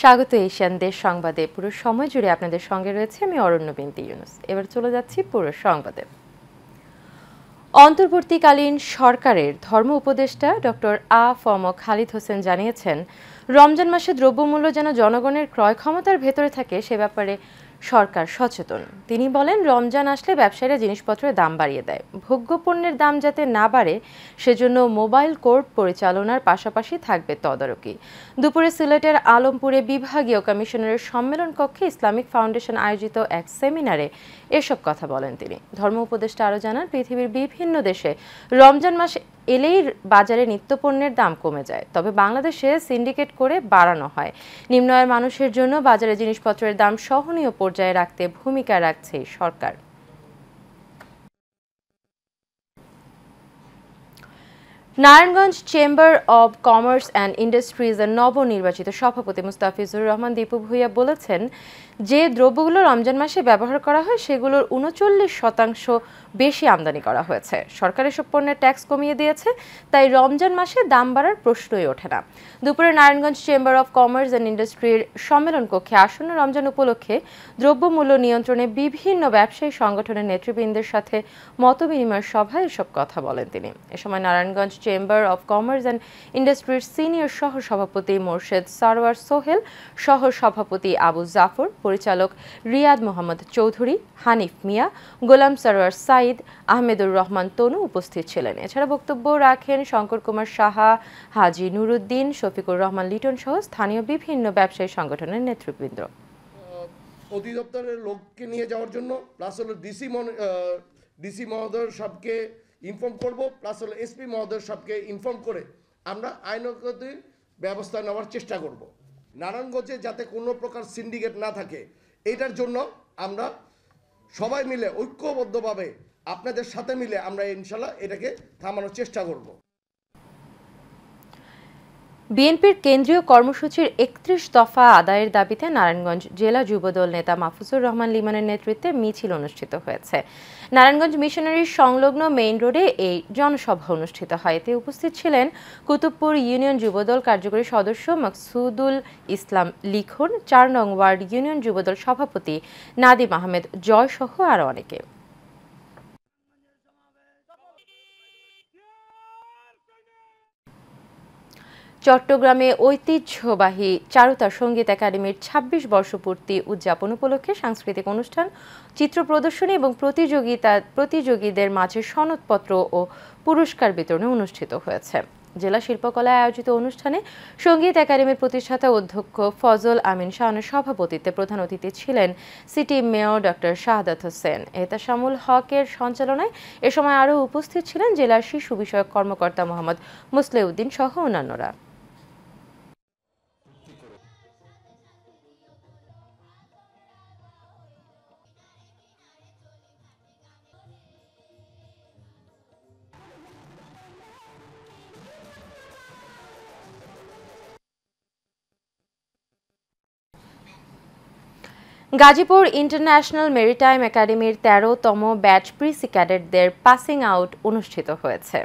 স্বাগত এশিয়ান দেশ সংবাদে। পুরো সময় জুড়ে আপনাদের সঙ্গে রয়েছে আমি অরণ্য বিনতি ইউনুস। এবার চলে যাচ্ছি পুরো সংবাদে। অন্তর্বর্তীকালীন সরকারের ধর্ম উপদেষ্টা ডক্টর খালিদ হোসেন জানিয়েছেন, রমজান মাসে দ্রব্যমূল্য যেন জনগণের ক্রয় ক্ষমতার ভেতরে থাকে সে ব্যাপারে সরকার সচেতন। তিনি বলেন, রমজান আসলে ব্যবসায়ীরা জিনিসপত্রের দাম বাড়িয়ে দেয়। ভোগ্য পণ্যের দাম যাতে না বাড়ে সেজন্য মোবাইল কোর্ট পরিচালনার পাশাপাশি থাকবে তদারকি। দুপুরে সিলেটের আলমপুরে বিভাগীয় কমিশনারের সম্মেলন কক্ষে ইসলামিক ফাউন্ডেশন আয়োজিত এক সেমিনারে এসব কথা বলেন তিনি। ধর্ম উপদেষ্টা আরও জানান, পৃথিবীর বিভিন্ন দেশে রমজান মাসে এলেই বাজারে নিত্যপণ্যের দাম কমে যায়, তবে বাংলাদেশে সিন্ডিকেট করে বাড়ানো হয়। নিম্ন আয়ের মানুষের জন্য বাজারে জিনিসপত্রের দাম সহনীয় পর্যায়ে রাখতে ভূমিকা রাখছে সরকার। Narayanganj chamber of commerce and ইন্ডাস্ট্রিজের নবনির্বাচিত সভাপতি মুস্তাফিজুর রহমান দীপু ভূঁইয়া বলেছেন, যে দ্রব্যগুলো রমজান মাসে ব্যবহার করা হয় সেগুলোর ৩৯% বেশি আমদানি করা হয়েছে। সরকার এসব পণ্যের ট্যাক্স কমিয়ে দিয়েছে, তাই রমজান মাসে দাম বাড়ার প্রশ্নই ওঠে না। দুপুরে Narayanganj chamber of commerce and ইন্ডাস্ট্রির সম্মেলন কক্ষে আসন্ন রমজান উপলক্ষে দ্রব্যমূল্য নিয়ন্ত্রণে বিভিন্ন ব্যবসায়ী সংগঠনের নেতৃবৃন্দের সাথে মতবিনিময় সভায় এসব কথা বলেন তিনি। এ সময় Narayanganj chamber of commerce and ইন্ডাস্ট্রির সিনিয়র সহ সভাপতি মোর্শেদ সারোয়ার সোহেল, সহ সভাপতি আবু জাফর, পরিচালক রিয়াদ মোহাম্মদ চৌধুরী, হানিফ মিয়া, গোলাম সরোয়ার সাইদ, আহমেদুর রহমান তনু উপস্থিত ছিলেন। এছাড়া বক্তব্য রাখেন শঙ্কর কুমার সাহা, হাজি নুরুদ্দিন, শফিকুর রহমান লিটন সহ স্থানীয় বিভিন্ন ব্যবসায়ী সংগঠনের নেতৃবৃন্দ। অধিদপ্তরের লোককে নিয়ে যাওয়ার জন্য প্লাস হলো ডিসি মহোদয় সবকে ইনফর্ম করব, প্লাস হলো এসপি মহোদয় সবকে ইনফর্ম করে আমরা আইনগত ব্যবস্থা নেওয়ার চেষ্টা করব। নারায়ণগঞ্জে যাতে কোনো প্রকার সিন্ডিকেট না থাকে, এটার জন্য আমরা সবাই মিলে ঐক্যবদ্ধভাবে আপনাদের সাথে মিলে আমরা ইনশাল্লাহ এটাকে থামানোর চেষ্টা করব। বিএনপির কেন্দ্রীয় কর্মসূচির ৩১ দফা আদায়ের দাবিতে নারায়ণগঞ্জ জেলা যুবদল নেতা মাহফুজুর রহমান লিমনের নেতৃত্বে মিছিল অনুষ্ঠিত হয়েছে। নারায়ণগঞ্জ মিশনারির সংলগ্ন মেইন রোডে এই জনসভা অনুষ্ঠিত হয়। এতে উপস্থিত ছিলেন কুতুবপুর ইউনিয়ন যুবদল কার্যকরী সদস্য মাকসুদুল ইসলাম লিখন, ৪ নং ওয়ার্ড ইউনিয়ন যুবদল সভাপতি নাদিম আহমেদ জয় সহ আরও অনেকে। চট্টগ্রামে ঐতিহ্যবাহী চারুতা সঙ্গীত একাডেমির ২৬ বর্ষপূর্তি উদযাপন উপলক্ষে সাংস্কৃতিক অনুষ্ঠান, চিত্র প্রদর্শনী এবং প্রতিযোগীদের মাঝে সনদপত্র ও পুরস্কার বিতরণী অনুষ্ঠিত হয়েছে। জেলা শিল্পকলায় আয়োজিত অনুষ্ঠানে সঙ্গীত একাডেমির প্রতিষ্ঠাতা অধ্যক্ষ ফজল আমিন শাহনের সভাপতিত্বে প্রধান অতিথি ছিলেন city mayor doctor Shahadat Hossain. Ehteshamul হকের সঞ্চালনায় এ সময় আরও উপস্থিত ছিলেন জেলার শিশু বিষয়ক কর্মকর্তা মোহাম্মদ মুসলেউদ্দিন সহ অন্যান্যরা। গাজীপুর ইন্টারন্যাশনাল মেরিটাইম একাডেমির ১৩তম ব্যাচ প্রিসি ক্যাডেটদের পাসিং আউট অনুষ্ঠিত হয়েছে।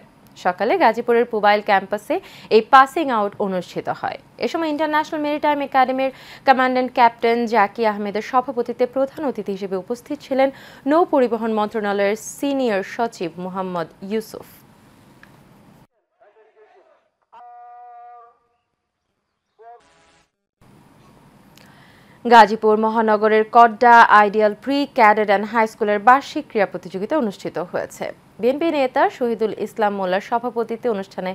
সকালে গাজীপুরের পুবাইল ক্যাম্পাসে এই পাসিং আউট অনুষ্ঠিত হয়। এ সময় ইন্টারন্যাশনাল মেরিটাইম একাডেমির কমান্ড্যান্ট ক্যাপ্টেন জাকি আহমেদের সভাপতিত্বে প্রধান অতিথি হিসেবে উপস্থিত ছিলেন নৌ পরিবহন মন্ত্রণালয়ের সিনিয়র সচিব মোহাম্মদ ইউসুফ। গাজীপুর মহানগরের Kodda ideal pre cadet and high স্কুলের বার্ষিক ক্রীড়া প্রতিযোগিতা অনুষ্ঠিত হয়েছে। বিএনপি নেতা শহীদুল ইসলাম মোল্লার সভাপতিত্বে অনুষ্ঠানে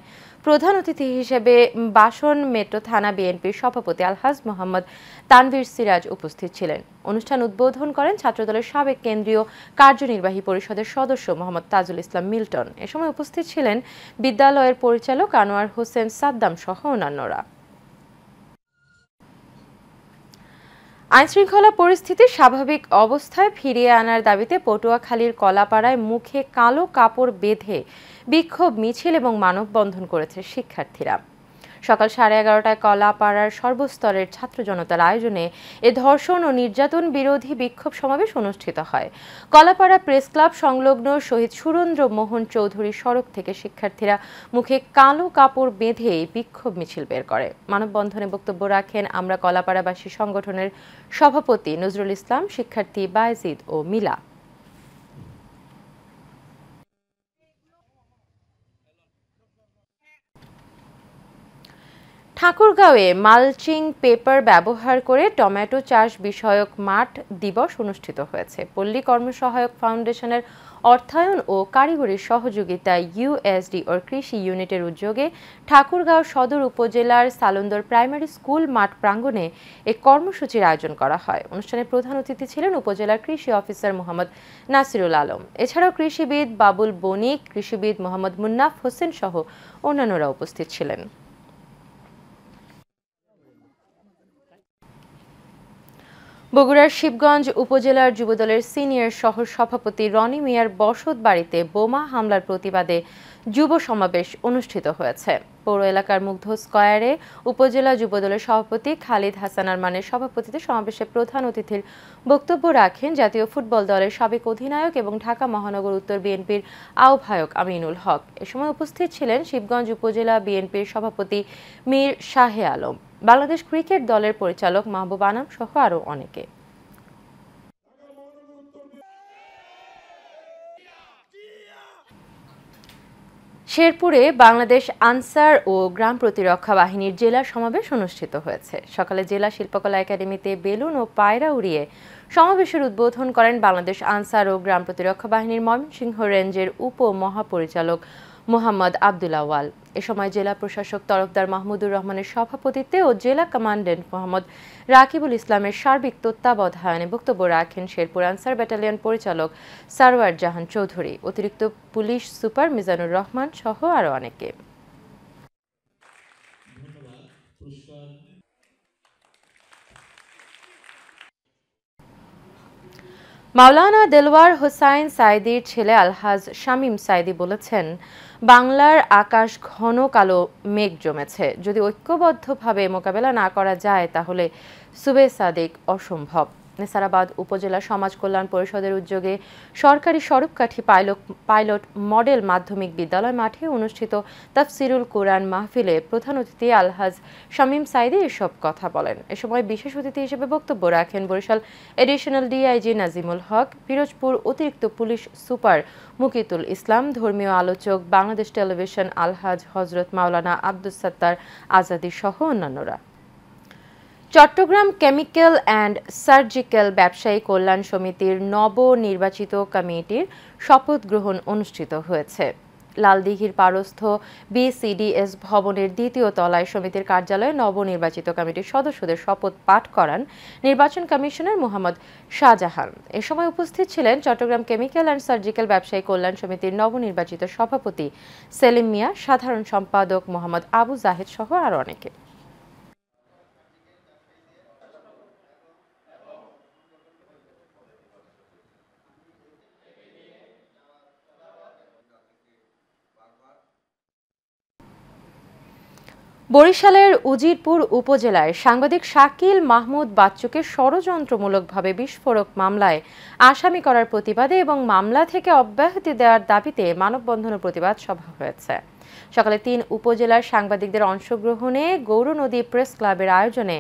প্রধান অতিথি হিসেবে বাসন মেট্রো থানা বিএনপির সভাপতি আলহাজ মোহাম্মদ তানভীর সিরাজ উপস্থিত ছিলেন। অনুষ্ঠান উদ্বোধন করেন ছাত্রদলের সাবেক কেন্দ্রীয় কার্যনির্বাহী পরিষদের সদস্য মোহাম্মদ তাজুল ইসলাম মিল্টন। এ সময় উপস্থিত ছিলেন বিদ্যালয়ের পরিচালক আনোয়ার হোসেন সাদ্দাম সহ অন্যান্যরা। আইনশৃঙ্খলা পরিস্থিতি স্বাভাবিক অবস্থায় ফিরিয়ে আনার দাবিতে পটুয়াখালীর কলাপাড়ায় মুখে কালো কাপড় বেঁধে বিক্ষোভ মিছিল এবং মানববন্ধন করেছে শিক্ষার্থীরা। সকাল 11:30টায় কলাপাড়ার সর্বস্তরের ছাত্র জনতার আয়োজনে এ ধর্ষণ ও নির্যাতন বিরোধী বিক্ষোভ সমাবেশ অনুষ্ঠিত হয়। কলাপাড়া প্রেস ক্লাব সংলগ্ন শহীদ সুরেন্দ্র মোহন চৌধুরী সড়ক থেকে শিক্ষার্থীরা মুখে কালো কাপড় বেঁধে বিক্ষোভ মিছিল বের করে। মানববন্ধনে বক্তব্য রাখেন আমরা কলাপাড়াবাসী সংগঠনের সভাপতি নজরুল ইসলাম, শিক্ষার্থী বায়েজিদ ও মিলা। ঠাকুরগাঁওয়ে মালচিং পেপার ব্যবহার করে টমেটো চাষ বিষয়ক মাঠ দিবস অনুষ্ঠিত হয়েছে। পল্লী কর্মসহায়ক ফাউন্ডেশনের অর্থায়ন ও কারিগরি সহযোগিতায় ইউএসডিওর কৃষি ইউনিটের উদ্যোগে ঠাকুরগাঁও সদর উপজেলার সালন্দর প্রাইমারি স্কুল মাঠ প্রাঙ্গণে এই কর্মসূচির আয়োজন করা হয়। অনুষ্ঠানে প্রধান অতিথি ছিলেন উপজেলার কৃষি অফিসার মোহাম্মদ নাসিরুল আলম। এছাড়াও কৃষিবিদ বাবুল বণিক, কৃষিবিদ মোহাম্মদ মুন্নাফ হোসেন সহ অন্যান্যরা উপস্থিত ছিলেন। বগুড়ার শিবগঞ্জ উপজেলার যুবদলের সিনিয়র সহ সভাপতি রনি মিয়ার বসত বাড়িতে বোমা হামলার প্রতিবাদে যুব সমাবেশ অনুষ্ঠিত হয়েছে। পৌর এলাকার মুগ্ধ স্কয়ারে উপজেলা যুবদলের সভাপতি খালিদ হাসান আরমানের সভাপতিত্বে সমাবেশে প্রধান অতিথির বক্তব্য রাখেন জাতীয় ফুটবল দলের সাবেক অধিনায়ক এবং ঢাকা মহানগর উত্তর বিএনপির আহ্বায়ক আমিনুল হক। এ সময় উপস্থিত ছিলেন শিবগঞ্জ উপজেলা বিএনপির সভাপতি মীর শাহে আলম, বাংলাদেশ ক্রিকেট দলের পরিচালক মাহবুব আনাম সহ আরও অনেকে। শেরপুরে বাংলাদেশ আনসার ও গ্রাম প্রতিরক্ষা বাহিনীর জেলা সমাবেশ অনুষ্ঠিত হয়েছে। সকালে জেলা শিল্পকলা একাডেমিতে বেলুন ও পায়রা উড়িয়ে সমাবেশের উদ্বোধন করেন বাংলাদেশ আনসার ও গ্রাম প্রতিরক্ষা বাহিনীর ময়মনসিংহ রেঞ্জের উপ মহাপরিচালক মোহাম্মদ আব্দুল আওয়াল। এ সময় জেলা প্রশাসক তরফদার মাহমুদুর রহমানের সভাপতিত্বে ও জেলা কমান্ড্যান্ট মোহাম্মদ রাকিবুল ইসলামের সার্বিক তত্ত্বাবধানে বক্তব্য রাখেন শেরপুর আনসার ব্যাটালিয়ন পরিচালক সারওয়ার জাহান চৌধুরী, অতিরিক্ত পুলিশ সুপার মিজানুর রহমান সহ আরও অনেকে। মাওলানা দেলওয়ার হোসাইন সাইদির ছেলে আলহাজ শামীম সাইদি বলেছেন, বাংলার আকাশ ঘন কালো মেঘ জমেছে। যদি ঐক্যবদ্ধভাবে মোকাবেলা না করা যায় তাহলে সুবে সাদিক অসম্ভব। নেসারাবাদ উপজেলা সমাজ কল্যাণ পরিষদের উদ্যোগে সরকারি স্বরূপকাঠি পাইলট মডেল মাধ্যমিক বিদ্যালয় মাঠে অনুষ্ঠিত তাফসিরুল কোরআন মাহফিলে প্রধান অতিথি আলহাজ শামীম সাইদি এসব কথা বলেন। এ সময় বিশেষ অতিথি হিসেবে বক্তব্য রাখেন বরিশাল এডিশনাল ডিআইজি নাজিমুল হক, পিরোজপুর অতিরিক্ত পুলিশ সুপার মুকিতুল ইসলাম, ধর্মীয় আলোচক বাংলাদেশ টেলিভিশন আলহাজ হজরত মাওলানা আব্দুস সাত্তার আজাদি সহ অন্যান্যরা। চট্টগ্রাম কেমিক্যাল অ্যান্ড সার্জিক্যাল ব্যবসায়ী কল্যাণ সমিতির নবনির্বাচিত কমিটির শপথ গ্রহণ অনুষ্ঠিত হয়েছে। লালদিঘির পারস্থ বিসিডিএস ভবনের দ্বিতীয় তলায় সমিতির কার্যালয়ে নবনির্বাচিত কমিটির সদস্যদের শপথ পাঠ করান নির্বাচন কমিশনার মোহাম্মদ শাহজাহান। এ সময় উপস্থিত ছিলেন চট্টগ্রাম কেমিক্যাল অ্যান্ড সার্জিক্যাল ব্যবসায়ী কল্যাণ সমিতির নবনির্বাচিত সভাপতি সেলিম মিয়া, সাধারণ সম্পাদক মোহাম্মদ আবু জাহেদ সহ আরও অনেকে। বরিশালের উজিরপুর উপজেলায় সাংবাদিক শাকিল মাহমুদ বাচ্চুকে ষড়যন্ত্রমূলকভাবে বিস্ফোরক মামলায় আসামি করার প্রতিবাদে এবং মামলা থেকে অব্যাহতি দেওয়ার দাবিতে মানববন্ধন ও প্রতিবাদ সভা হয়েছে। সকালে 3 উপজেলার সাংবাদিকদের অংশগ্রহণে গৌরনদী প্রেস ক্লাবের আয়োজনে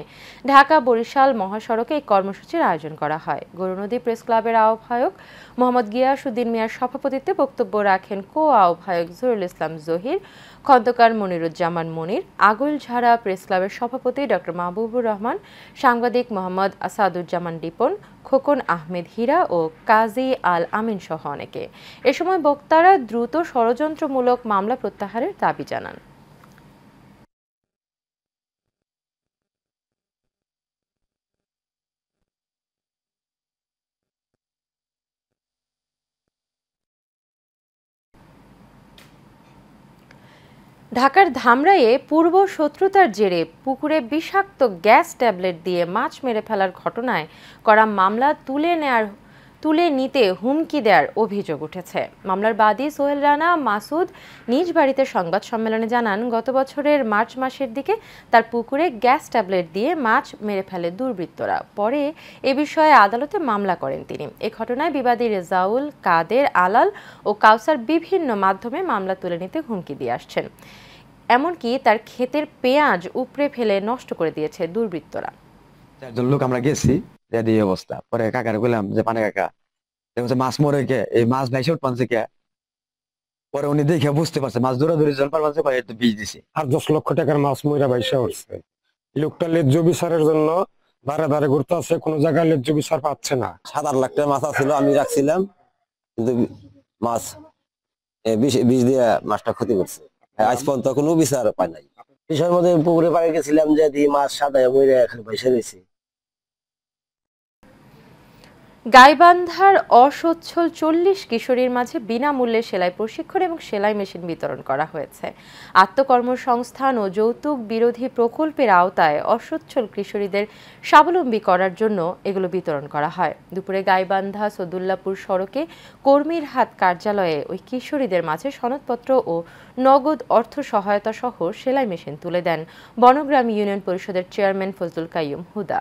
ঢাকা বরিশাল মহাসড়কে এই কর্মসূচির আয়োজন করা হয়। গৌরনদী প্রেস ক্লাবের আহ্বায়ক মোহাম্মদ গিয়াসউদ্দিন মিয়ার সভাপতিত্বে বক্তব্য রাখেন আহ্বায়ক জহুরুল ইসলাম জহির, খন্দকার মনিরুজ্জামান মনির, আগৈলঝাড়া প্রেস ক্লাবের সভাপতি ডক্টর মাহবুবুর রহমান, সাংবাদিক মোহাম্মদ আসাদুজ্জামান ডিপন, খোকন আহমেদ হীরা ও কাজী আল আমিন সহ অনেকে। এ সময় বক্তারা দ্রুত ষড়যন্ত্রমূলক মামলা প্রত্যাহারের দাবি জানান। ঢাকার ধামরাইয়ে পূর্ব শত্রুতার জেরে পুকুরে বিষাক্ত গ্যাস ট্যাবলেট দিয়ে মাছ মেরে ফেলার ঘটনায় করা মামলা তুলে নিতে হুমকি দেওয়ার অভিযোগ উঠেছে। মামলার বাদী সোহেল রানা মাসুদ নিজ বাড়িতে সংবাদ সম্মেলনে জানান, গত বছরের মার্চ মাসের দিকে তার পুকুরে গ্যাস ট্যাবলেট দিয়ে মাছ মেরে ফেলে দুর্বৃত্তরা। পরে এ বিষয়ে আদালতে মামলা করেন তিনি। এ ঘটনায় বিবাদী রেজাউল, কাদের, আলাল ও কাউসার বিভিন্ন মাধ্যমে মামলা তুলে নিতে হুমকি দিয়ে আসছেন। এমনকি তার ক্ষেতের পেঁয়াজ উপড়ে ফেলে নষ্ট করে দিয়েছে দুর্বৃত্তরা। চারজন লোক আমরা গেছি, এই অবস্থা। পরে কাকারে বললাম যে পানে কাকা মাছ মরে কে, এই মাছ ভাইসে উঠপানছে কে। পরে উনি দেখে বুঝতে পারছে মাছ দৌড়াদৌড়ি জল পারছে, বীজ দিছে। আর 10 লক্ষ টাকার মাছ মইরা ভাইসা উঠছে। লোকটা ন্যায্য বিচারের জন্য ধারে ধারে ঘুরতে আছে, কোনো জায়গায় ন্যায্য বিচার পাচ্ছে না। 7-8 লাখ টাকা মাছ ছিল, আমি রাখছিলাম, কিন্তু মাছ বিষ দিয়ে মাছটা ক্ষতি করছে। আজ পর্যন্ত কোনো বিচার পাই নাই। বিষয়ের মধ্যে পুকুরে পাড়ে গেছিলাম যে মাছ সাদায় মরে এখানে ভাইসা রয়েছে। গাইবান্ধার অসচ্ছল 40 কিশোরীর মাঝে বিনামূল্যে সেলাই প্রশিক্ষণ এবং সেলাই মেশিন বিতরণ করা হয়েছে। আত্মকর্মসংস্থান ও যৌতুক বিরোধী প্রকল্পের আওতায় অসচ্ছল কিশোরীদের স্বাবলম্বী করার জন্য এগুলো বিতরণ করা হয়। দুপুরে গাইবান্ধা সদুল্লাপুর সড়কে কর্মীর হাত কার্যালয়ে ওই কিশোরীদের মাঝে সনদপত্র ও নগদ অর্থ সহায়তা সহ সেলাই মেশিন তুলে দেন বনগ্রাম ইউনিয়ন পরিষদের চেয়ারম্যান ফজলুল কাইয়ুম হুদা।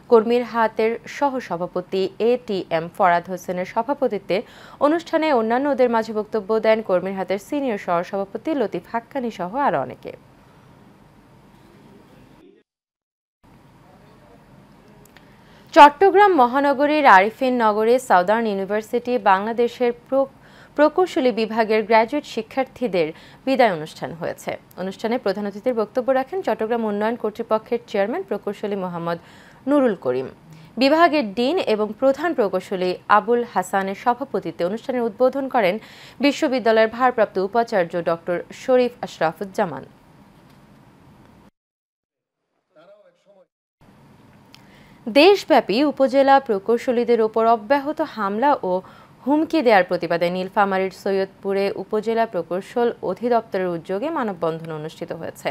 কর্মীর হাতের সহসভাপতি ATM ফরাদ হোসেনের সভাপতিত্বে অনুষ্ঠানে অন্যান্যদের মাঝে বক্তব্য দেন কর্মীর হাতের সিনিয়র সহসভাপতি লতিফ হাক্কানি সহ আরো অনেকে। চট্টগ্রাম মহানগরীর আরিফিন নগরে সাউদার্ন ইউনিভার্সিটি বাংলাদেশের প্রকৌশলী বিভাগের গ্র্যাজুয়েট শিক্ষার্থীদের বিদায় অনুষ্ঠান হয়েছে। অনুষ্ঠানে প্রধান অতিথির বক্তব্য রাখেন চট্টগ্রাম উন্নয়ন কর্তৃপক্ষের চেয়ারম্যান প্রকৌশলী মোহাম্মদ নুরুল করিম। বিভাগের ডিন এবং প্রধান প্রকৌশলী আবুল হাসানের সভাপতিত্বে অনুষ্ঠানের উদ্বোধন করেন বিশ্ববিদ্যালয়ের ভারপ্রাপ্ত উপাচার্য ডক্টর শরীফ আশরাফুজ্জামান। দেশব্যাপী উপজেলা প্রকৌশলীদের ওপর অব্যাহত হামলা ও হুমকি দেওয়ার প্রতিবাদে নীলফামারীর সৈয়দপুরে উপজেলা প্রকৌশল অধিদপ্তরের উদ্যোগে মানববন্ধন অনুষ্ঠিত হয়েছে।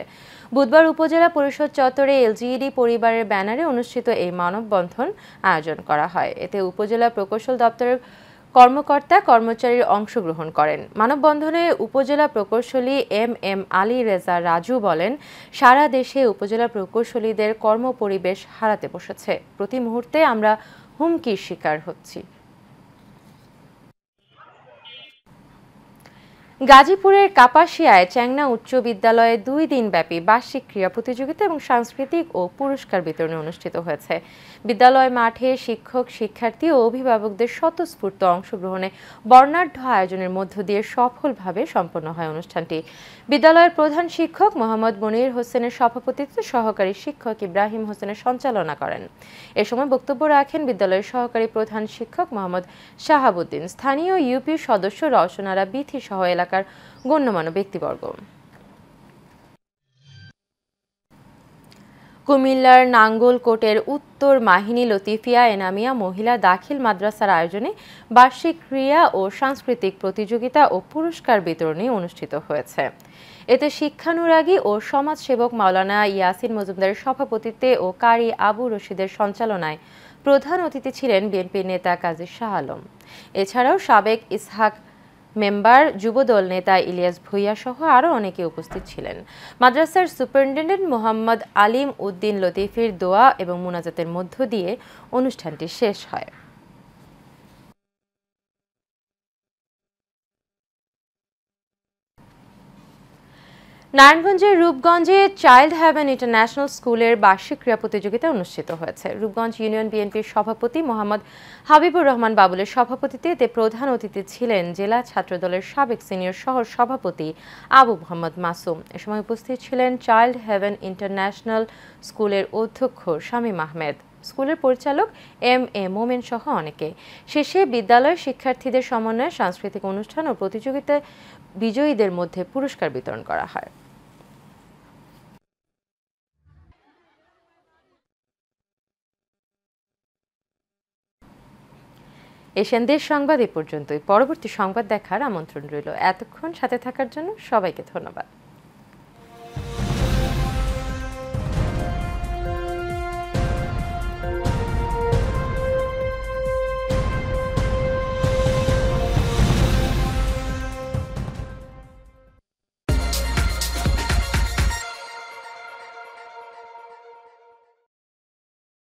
বুধবার উপজেলা পরিষদ চত্বরে LGED পরিবারের ব্যানারে অনুষ্ঠিত এই মানববন্ধন আয়োজন করা হয়। এতে উপজেলা প্রকৌশল দপ্তরের কর্মকর্তা কর্মচারীর অংশগ্রহণ করেন। মানববন্ধনে উপজেলা প্রকৌশলী MM আলী রেজা রাজু বলেন, সারা দেশে উপজেলা প্রকৌশলীদের কর্মপরিবেশ হারাতে বসেছে। প্রতি মুহূর্তে আমরা হুমকির শিকার হচ্ছি। গাজীপুরের কাপাসিয়ায় চ্যাংনা উচ্চ বিদ্যালয়ে 2 দিনব্যাপী বার্ষিক ক্রীড়া প্রতিযোগিতা এবং সাংস্কৃতিক ও পুরস্কার বিতরণ অনুষ্ঠিত হয়েছে। বিদ্যালয় মাঠে শিক্ষক, শিক্ষার্থী ও অভিভাবকদের স্বতঃস্ফূর্ত অংশগ্রহণে বর্ণাঢ্য আয়োজনের মধ্য দিয়ে সফলভাবে সম্পন্ন হয় অনুষ্ঠানটি। বিদ্যালয়ের প্রধান শিক্ষক মোহাম্মদ মনির হোসেনের সভাপতিত্বে সহকারী শিক্ষক ইব্রাহিম হোসেনের সঞ্চালনা করেন। এ সময় বক্তব্য রাখেন বিদ্যালয়ের সহকারী প্রধান শিক্ষক মোহাম্মদ শাহাবুদ্দিন, স্থানীয় ইউপি সদস্য রওশনারা বিথি সহ এলাকার গণ্যমান্য ব্যক্তিবর্গ। কুমিল্লার নাঙ্গলকোটের উত্তর মাহিনী লতিফিয়া এনামিয়া মহিলা দাখিল মাদ্রাসার আয়োজনে বার্ষিক ক্রীড়া ও সাংস্কৃতিক প্রতিযোগিতা ও পুরস্কার বিতরণী অনুষ্ঠিত হয়েছে। এতে শিক্ষানুরাগী ও সমাজসেবক মাওলানা ইয়াসিন মজুমদারের সভাপতিত্বে ও কারি আবু রশিদের সঞ্চালনায় প্রধান অতিথি ছিলেন বিএনপির নেতা কাজী শাহ আলম। এছাড়াও সাবেক ইসহাক মেম্বার, যুবদল নেতা ইলিয়াস ভুইয়া সহ আরও অনেকে উপস্থিত ছিলেন। মাদ্রাসার সুপারিনটেন্ডেন্ট মোহাম্মদ আলিম উদ্দিন লতিফির দোয়া এবং মুনাজাতের মধ্য দিয়ে অনুষ্ঠানটি শেষ হয়। নারায়ণগঞ্জের রূপগঞ্জে চাইল্ড হেভেন ইন্টারন্যাশনাল স্কুলের বার্ষিক ক্রীড়া প্রতিযোগিতা অনুষ্ঠিত হয়েছে। রূপগঞ্জ ইউনিয়ন বিএনপির সভাপতি মোহাম্মদ হাবিবুর রহমান বাবুলের সভাপতিত্বে এতে প্রধান অতিথি ছিলেন জেলা ছাত্রদলের সাবেক সিনিয়র সহ সভাপতি আবু মোহাম্মদ মাসুম। এ সময় উপস্থিত ছিলেন চাইল্ড হেভেন ইন্টারন্যাশনাল স্কুলের অধ্যক্ষ শামীম আহমেদ, স্কুলের পরিচালক MA মোমেন সহ অনেকে। শেষে বিদ্যালয়ের শিক্ষার্থীদের সমন্বয়ে সাংস্কৃতিক অনুষ্ঠান ও প্রতিযোগিতায় বিজয়ীদের মধ্যে পুরস্কার বিতরণ করা হয়। এশিয়ান দেশ সংবাদ এ পর্যন্তই। পরবর্তী সংবাদ দেখার আমন্ত্রণ রইল। এতক্ষণ সাথে থাকার জন্য সবাইকে ধন্যবাদ।